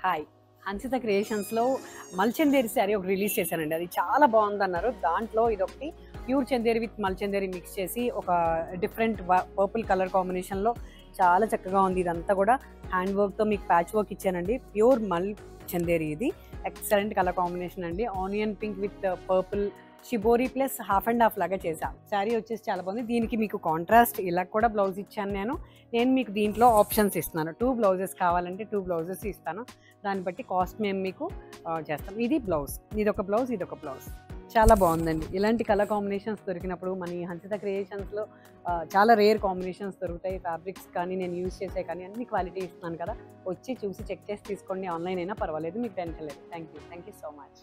Hi! Hansitha క్రియేషన్స్‌లో మల్చందేరి sari ఒకటి release చేశానండి. అది చాలా బావుందన్నారు. దాంట్లో ఇదొకటి ప్యూర్ చందేరి విత్ మల్చందేరి మిక్స్ చేసి ఒక డిఫరెంట్ పర్పుల్ కలర్ కాంబినేషన్‌లో చాలా చక్కగా ఉంది. ఇదంతా కూడా హ్యాండ్ వర్క్‌తో మీకు ప్యాచ్ వర్క్ ఇచ్చానండి. ప్యూర్ చందేరి ఇది. ఎక్సలెంట్ కలర్ కాంబినేషన్ అండి. Onion pink with purple shibori plus half and half లాగా చేశా. శారీ వచ్చేసి చాలా బాగుంది. దీనికి మీకు కాంట్రాస్ట్ ఇలా కూడా బ్లౌజ్ ఇచ్చాను నేను. మీకు దీంట్లో ఆప్షన్స్ ఇస్తున్నాను. 2 బ్లౌజెస్ కావాలంటే 2 బ్లౌజెస్ ఇస్తాను. దాన్ని బట్టి కాస్ట్ మేము మీకు చేస్తాం. ఇది బ్లౌజ్. ఇదొక బ్లౌజ్, ఇదొక బ్లౌజ్. చాలా బాగుందండి. ఇలాంటి కలర్ కాంబినేషన్స్ దొరికినప్పుడు మన ఈ హన్సిత క్రియేషన్స్‌లో చాలా రేర్ కాంబినేషన్స్ దొరుకుతాయి. ఫ్యాబ్రిక్స్ కానీ నేను యూజ్ చేసే కానీ అన్ని క్వాలిటీ ఇస్తున్నాను కదా! వచ్చి చూసి చెక్ చేసి తీసుకోండి. ఆన్‌లైన్ అయినా పర్వాలేదు. మీకు టెన్షన్ లేదు. Thank you so much.